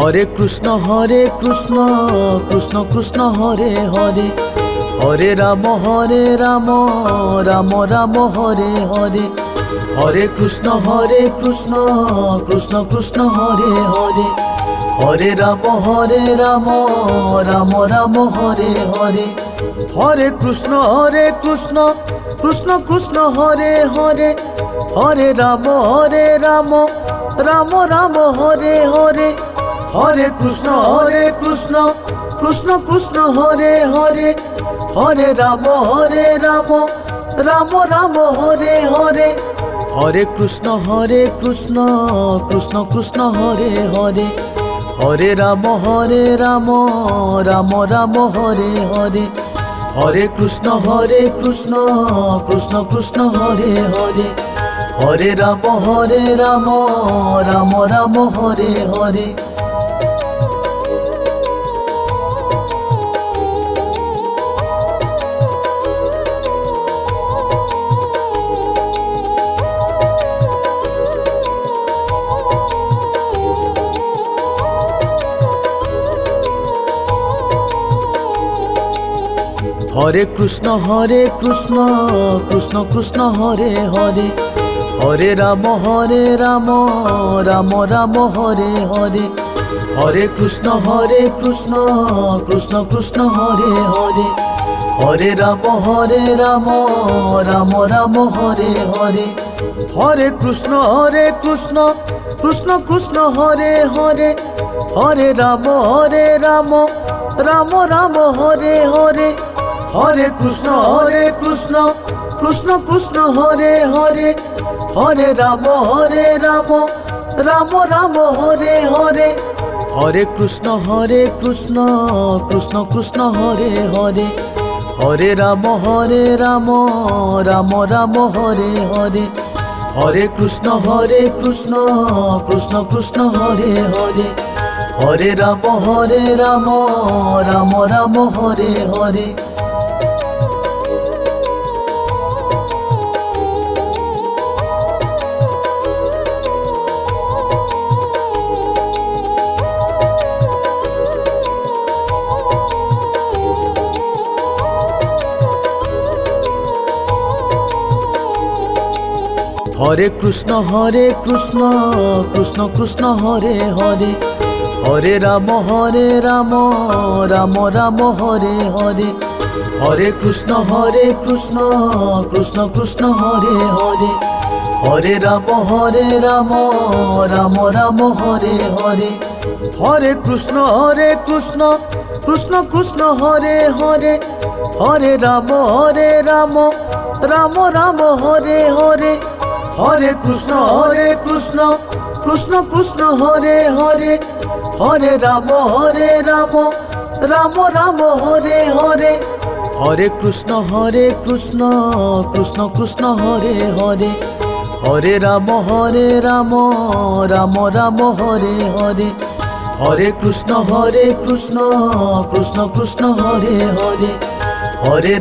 Krishna Krishna Krishna Hare Hare, Hare Ram Ram Ram Hare Hare. Hare Krishna Krishna Krishna Hare Hare, Hare Ram Ram Ram Hare Hare. Hare Krishna Krishna Krishna Hare Hare, Hare Ram Ram Ram Hare Hare. Hare Krishna Krishna Krishna Hare Hare, Hare Ram Ram Ram Hare Hare. Hare Krishna Krishna Krishna Hare Hare, Hare Ram Ram Ram Hare Hare. Hare Krishna Krishna Krishna Hare Hare, Hare Ram Ram Ram Hare Hare. Hare Krishna Krishna Krishna Hare Hare, Hare Ram Ram Ram Hare Hare. Hare Krishna Krishna Krishna Hare Hare, Hare Ram Ram Ram Hare Hare. Hare Krishna Krishna Krishna Hare Hare, Hare Ram Ram Ram Hare Hare. Hare Krishna Krishna Krishna Hare Hare, Hare Ram Ram Ram Hare Hare. Hare Krishna Krishna Krishna Hare Hare, Hare Ram Ram Ram Hare Hare. Hare Krishna Krishna Krishna Hare Hare, Hare Ram Ram Ram Hare Hare. Hare Krishna Krishna Krishna Hare Hare, Hare Ram Ram Ram Hare Hare. Hare Krishna Krishna Krishna Hare Hare, Hare Ram Ram Ram Hare Hare. Hare Krishna Krishna Krishna Hare Hare, Hare Ram Ram Ram Hare Hare. Hare Krishna Krishna Krishna Hare Hare, Hare Ram Ram Ram Hare Hare. Hare Krishna Krishna Krishna Hare Hare, Hare Ram Ram Ram Hare Hare. Hare Krishna Krishna Krishna Hare Hare, Hare Ram Ram Ram Hare Hare. Hare Krishna Krishna Krishna Hare Hare, Hare Ram Ram Ram Hare Hare. Hare Krishna Krishna Krishna Hare Hare, Hare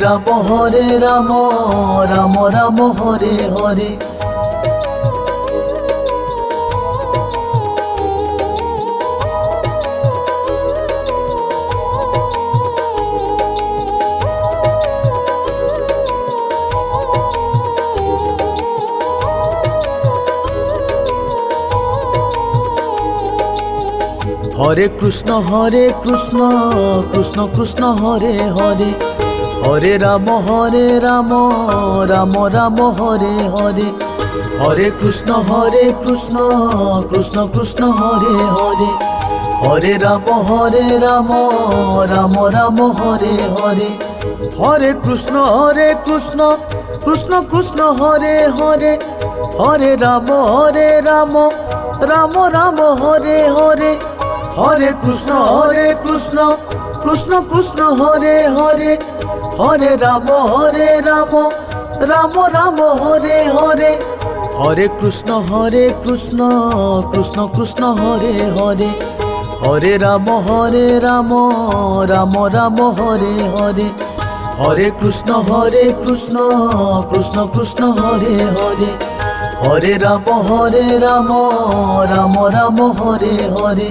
Ram Ram Ram Hare Hare. Hare Krishna Krishna Krishna Hare Hare, Hare Ram Ram Ram Hare Hare. Hare Krishna Krishna Krishna Hare Hare, Hare Ram Ram Ram Hare Hare. Hare Krishna Krishna Krishna Hare Hare, Hare Ram Ram Ram Hare Hare. Hare Krishna Krishna Krishna Hare Hare, Hare Ram Ram Ram Hare Hare. Hare Krishna Krishna Krishna Hare Hare, Hare Ram Ram Ram Hare Hare. Hare Krishna Krishna Krishna Hare Hare, Hare Ram Ram Ram Hare Hare.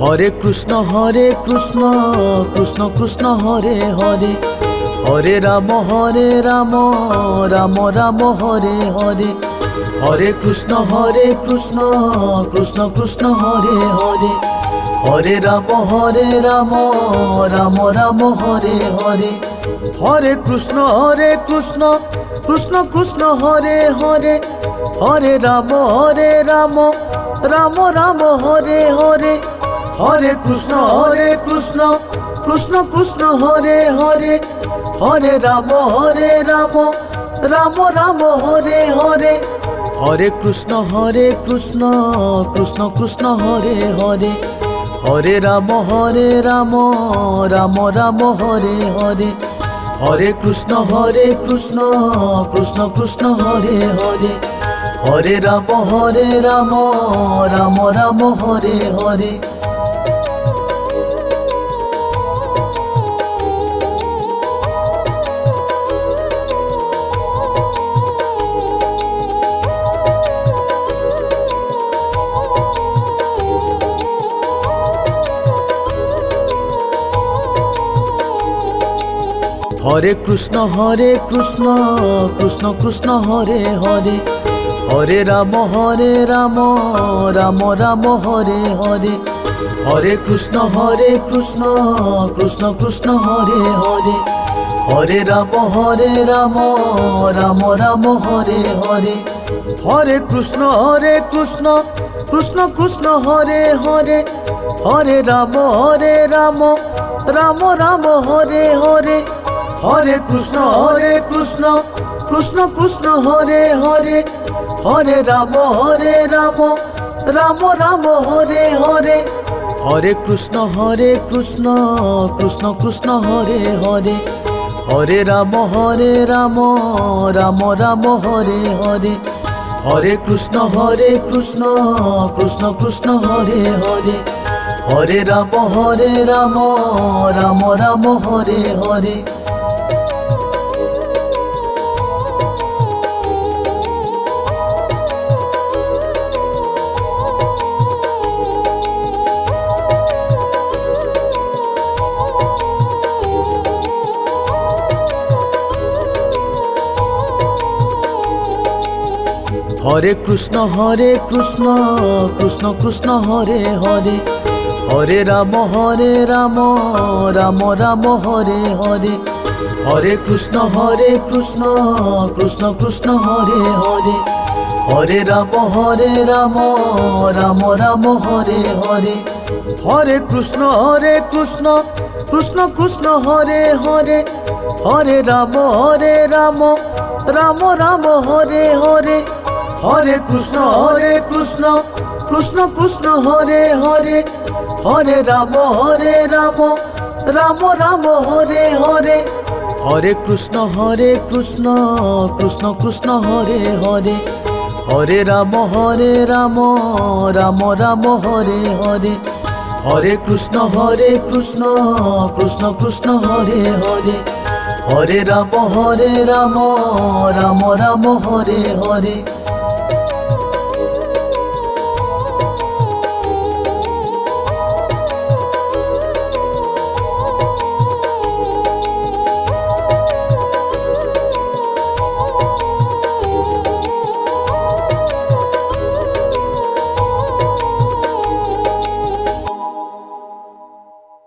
Hare Krishna Krishna Krishna Hare Hare, Hare Ram Ram Ram Hare Hare. Hare Krishna Krishna Krishna Hare Hare, Hare Ram Ram Ram Hare Hare. Hare Krishna Krishna Krishna Hare Hare, Hare Ram Ram Ram Hare Hare. Hare Krishna Krishna Krishna Hare Hare, Hare Ram Ram Ram Hare Hare. Hare Krishna Krishna Krishna Hare Hare, Hare Ram Ram Ram Hare Hare. Hare Krishna Krishna Krishna Hare Hare, Hare Ram Ram Ram Hare Hare. Hare Krishna Krishna Krishna Hare Hare, Hare Ram Ram Ram Hare Hare, Hare Krishna Krishna Krishna Hare Hare, Hare Ram Ram Ram Hare Hare, Hare Krishna Krishna Krishna Hare Hare, Hare Ram Ram Ram Hare Hare, Hare Krishna Krishna Krishna Hare Hare, Hare Ram Ram Ram Hare Hare, Hare Krishna Krishna Krishna Hare Hare, Hare Ram Ram Ram Hare Hare, Hare Krishna Krishna Krishna Hare Hare, Hare Ram Ram Ram Hare Hare. Hare Krishna Krishna Krishna Hare Hare, Hare Ram Ram Ram Hare Hare, Hare Krishna Krishna Krishna Hare Hare, Hare Ram Ram Ram Hare Hare, Hare Krishna Krishna Krishna Hare Hare, Hare Ram Ram Ram Hare Hare, Hare Krishna Krishna Krishna Hare Hare, Hare Ram Ram Ram Hare Hare, Hare Krishna Krishna Krishna Hare Hare, Hare Ram Ram Ram Hare Hare, Hare Krishna Krishna Krishna Hare Hare, Hare Ram Ram Ram Hare Hare.